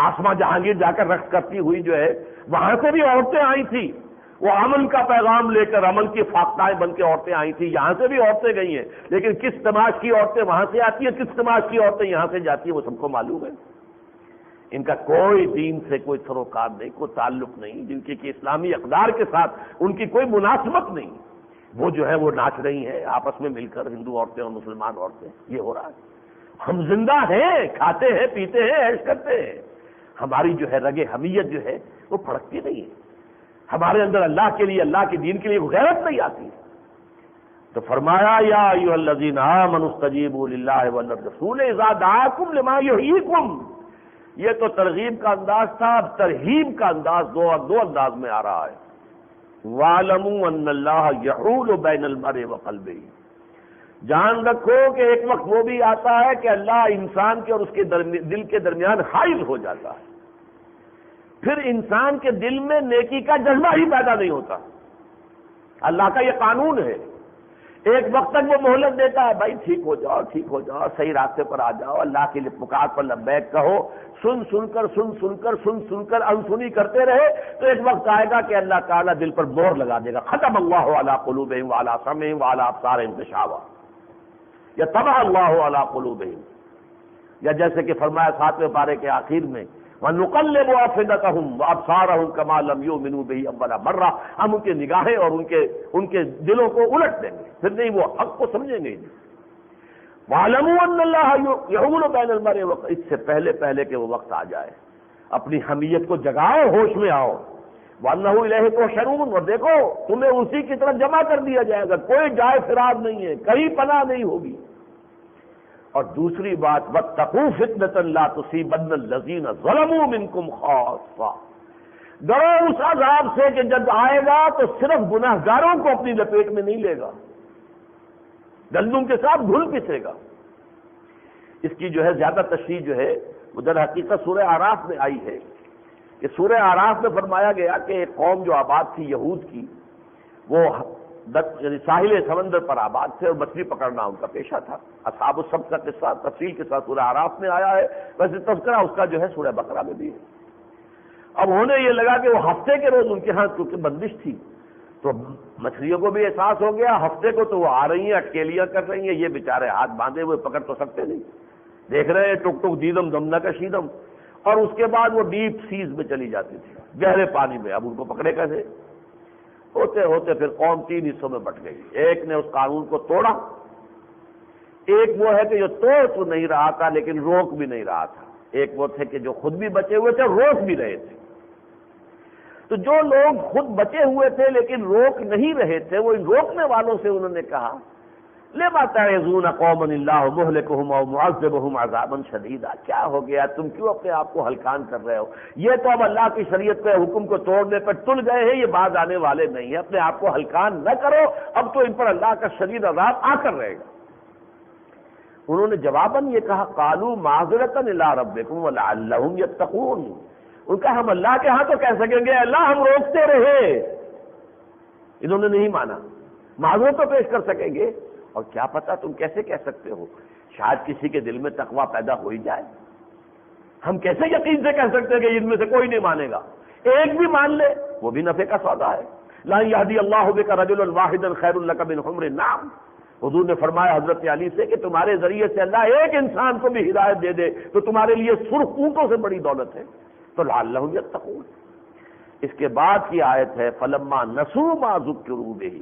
آسماں جہانگیر جا کر رقص کرتی ہوئی جو ہے، وہاں سے بھی عورتیں آئی تھیں، وہ امن کا پیغام لے کر امن کی فاختائیں بن کے عورتیں آئی تھیں، یہاں سے بھی عورتیں گئی ہیں، لیکن کس تماش کی عورتیں وہاں سے آتی ہیں، کس تماش کی عورتیں یہاں سے جاتی ہیں، وہ سب کو معلوم ہے۔ ان کا کوئی دین سے کوئی سروکار نہیں، کوئی تعلق نہیں، جن کی کہ اسلامی اقدار کے ساتھ ان کی کوئی مناسبت نہیں، وہ جو ہے وہ ناچ رہی ہیں آپس میں مل کر، ہندو عورتیں اور مسلمان عورتیں، یہ ہو رہا ہے۔ ہم زندہ ہیں، کھاتے ہیں، پیتے ہیں، عیش کرتے ہیں، ہماری جو ہے رگ حمیت جو ہے وہ پھڑکتی نہیں ہے، ہمارے اندر اللہ کے لیے، اللہ کے دین کے لیے غیرت نہیں آتی۔ تو فرمایا یا ایھا الذین آمنوا استجیبوا للہ وللرسول اذا دعاکم لما یحییکم، یہ تو ترغیب کا انداز تھا، اب ترہیب کا انداز دو انداز میں آ رہا ہے۔ وَاعْلَمُوا أَنَّ اللَّهَ يَحُولُ بَيْنَ الْمَرْءِ وَقَلْبِهِ، جان رکھو کہ ایک وقت وہ بھی آتا ہے کہ اللہ انسان کے اور اس کے دل کے درمیان حائل ہو جاتا ہے، پھر انسان کے دل میں نیکی کا جذبہ ہی پیدا نہیں ہوتا۔ اللہ کا یہ قانون ہے، ایک وقت تک وہ مہلت دیتا ہے، بھائی ٹھیک ہو جاؤ، ٹھیک ہو جاؤ، صحیح راستے پر آ جاؤ، اللہ کے لیے پکار پر لبیک کہو، سن کر انسنی کرتے رہے، تو ایک وقت آئے گا کہ اللہ تعالیٰ دل پر مہر لگا دے گا، ختم اللہ علی قلوبہم وعلی سمعہم وعلی ابصارہم غشاوہ، یا طبع اللہ علی قلوبہم، یا جیسے کہ فرمایا 7ویں پارے کے آخر میں وَنُقَلِّبُ أَفْئِدَتَهُمْ وَأَبْصَارَهُمْ كَمَا لَمْ يُؤْمِنُوا بِهِ أَوَّلَ مَرَّةٍ، ہم ان کے نگاہیں اور ان کے دلوں کو الٹ دیں گے، پھر نہیں وہ حق کو سمجھیں گے۔ وَاعْلَمُوا أَنَّ اللَّهَ يَحُولُ بَيْنَ الْمَرْءِ وَقَلْبِهِ، اس سے پہلے کہ وہ وقت آ جائے، اپنی حمیت کو جگاؤ، ہوش میں آؤ۔ وَأَنَّهُ إِلَيْهِ تُحْشَرُونَ، اور دیکھو تمہیں اسی کی طرف جمع کر دیا جائے گا، کوئی جائے فرار نہیں ہے، کہیں پناہ نہیں ہوگی۔ اور دوسری بات وَاتَّقُوا فِتْنَةً لَا تُصِيبَنَّ الَّذِينَ ظَلَمُوا مِنكُمْ خَاصَّةً، ڈرو اس عذاب سے کہ جب آئے گا تو صرف گناہگاروں کو اپنی لپیٹ میں نہیں لے گا، گندم کے ساتھ گھل پسے گا۔ اس کی جو ہے زیادہ تشریح جو ہے وہ در حقیقت سورہ اعراف میں آئی ہے، کہ سورہ اعراف میں فرمایا گیا کہ ایک قوم جو آباد تھی یہود کی، وہ یعنی ساحل سمندر پر آباد تھے اور مچھلی پکڑنا ان کا پیشہ تھا۔ اصحاب السبت کا قصہ تفصیل کے ساتھ سورہ اعراف میں آیا ہے، ویسے تذکرہ اس کا جو ہے سورہ بقرہ میں بھی ہے۔ اب ہونے یہ لگا کہ وہ ہفتے کے روز ان کے ہاں کیونکہ بندش تھی، تو مچھلیوں کو بھی احساس ہو گیا، ہفتے کو تو وہ آ رہی ہیں، اٹکیلیاں کر رہی ہیں، یہ بیچارے ہاتھ باندھے ہوئے پکڑ تو سکتے نہیں، دیکھ رہے ہیں ٹک ٹک دیدم دم نہ کشیدم، اور اس کے بعد وہ ڈیپ سیز میں چلی جاتی تھی، گہرے پانی میں، اب ان کو پکڑے کیسے؟ ہوتے ہوتے پھر قوم 3 حصوں میں بٹ گئی، ایک نے اس قانون کو توڑا، ایک وہ ہے کہ جو توڑ تو نہیں رہا تھا لیکن روک بھی نہیں رہا تھا، ایک وہ تھے کہ جو خود بھی بچے ہوئے تھے روک بھی رہے تھے۔ تو جو لوگ خود بچے ہوئے تھے لیکن روک نہیں رہے تھے، وہ ان روکنے والوں سے انہوں نے کہا لِمَ تَعِظُونَ قَوْمًا اللَّهُ مُهْلِكُهُمْ أَوْ مُعَذِّبُهُمْ عَذَابًا شَدِيدًا، کیا ہو گیا، تم کیوں اپنے آپ کو ہلکان کر رہے ہو؟ یہ تو اب اللہ کی شریعت کے حکم کو توڑنے پر تل گئے ہیں، یہ باز آنے والے نہیں ہیں، اپنے آپ کو ہلکان نہ کرو، اب تو ان پر اللہ کا شدید عذاب آ کر رہے گا۔ انہوں نے جواباً یہ کہا قَالُوا مَعْذِرَةً إِلَىٰ رَبِّكُمْ وَلَعَلَّهُمْ يَتَّقُونَ، ان کا ہم اللہ کے ہاں تو کہہ سکیں گے اللہ ہم روکتے رہے، انہوں نے نہیں مانا، معذرت تو پیش کر سکیں گے، اور کیا پتا تم کیسے کہہ سکتے ہو، شاید کسی کے دل میں تقویٰ پیدا ہو ہی جائے، ہم کیسے یقین سے کہہ سکتے ہیں کہ ان میں سے کوئی نہیں مانے گا، ایک بھی مان لے وہ بھی نفع کا سودا ہے۔ لا یہدی اللہ بک رجلا واحدا خیر لک من حمر النعم، حضور نے فرمایا حضرت علی سے کہ تمہارے ذریعے سے اللہ ایک انسان کو بھی ہدایت دے دے تو تمہارے لیے سرخ اونٹوں سے بڑی دولت ہے، تو لعلہم یتقون۔ اس کے بعد کی آیت ہے فلما نسوا ما ذکروا بہ،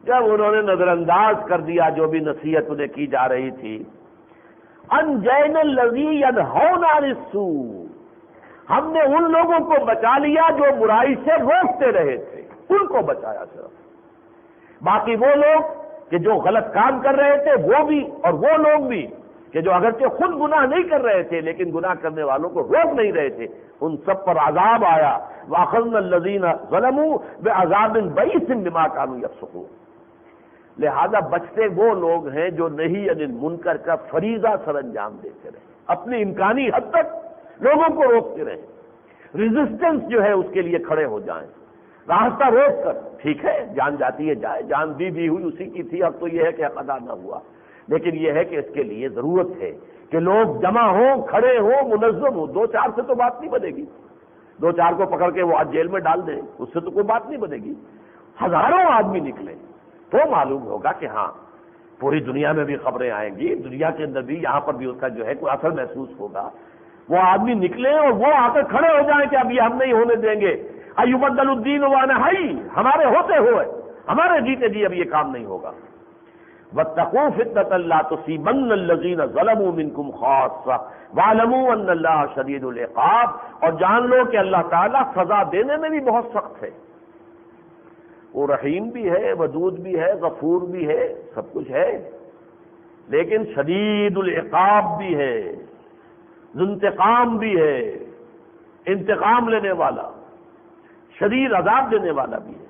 جب انہوں نے نظر انداز کر دیا جو بھی نصیحت انہیں کی جا رہی تھی، انجینا الذی ینہون عن السوء، ہم نے ان لوگوں کو بچا لیا جو برائی سے روکتے رہے تھے، ان کو بچایا صرف، باقی وہ لوگ کہ جو غلط کام کر رہے تھے وہ بھی، اور وہ لوگ بھی کہ جو اگرچہ خود گناہ نہیں کر رہے تھے لیکن گناہ کرنے والوں کو روک نہیں رہے تھے، ان سب پر عذاب آیا۔ وَأَخَذْنَا الَّذِينَ ظَلَمُوا بِعَذَابٍ بَئِيسٍ بِمَا كَانُوا يَفْسُقُونَ، لہذا بچتے وہ لوگ ہیں جو نہی عن المنکر کا فریضہ سر انجام دیتے رہے، اپنی امکانی حد تک لوگوں کو روکتے رہے، ریزسٹنس جو ہے اس کے لیے کھڑے ہو جائیں، راستہ روک کر، ٹھیک ہے جان جاتی ہے جائے، جان دی ہوئی اسی کی تھی، اب تو یہ ہے کہ حق ادا نہ ہوا، لیکن یہ ہے کہ اس کے لیے ضرورت ہے کہ لوگ جمع ہوں، کھڑے ہوں، منظم ہوں. دو چار سے تو بات نہیں بنے گی. دو چار کو پکڑ کے وہ آج جیل میں ڈال دیں، اس سے تو کوئی بات نہیں بنے گی. ہزاروں آدمی نکلیں تو معلوم ہوگا کہ ہاں پوری دنیا میں بھی خبریں آئیں گی، دنیا کے اندر بھی یہاں پر بھی اس کا جو ہے کوئی اثر محسوس ہوگا. وہ آدمی نکلیں اور وہ آ کر کھڑے ہو جائیں کہ اب یہ ہم نہیں ہونے دیں گے. ایبدل الدین وانا حی، ہمارے ہوتے ہوئے ہمارے جیتے جی اب یہ کام نہیں ہوگا. واتقوا فتنة لا تصيبن الذين ظلموا منكم خاصة واعلموا ان اللہ شدید العقاب. اور جان لو کہ اللہ تعالیٰ سزا دینے میں بھی بہت سخت ہے. وہ رحیم بھی ہے، ودود بھی ہے، غفور بھی ہے، سب کچھ ہے، لیکن شدید العقاب بھی ہے، ذو انتقام بھی ہے، انتقام لینے والا، شدید عذاب دینے والا بھی ہے.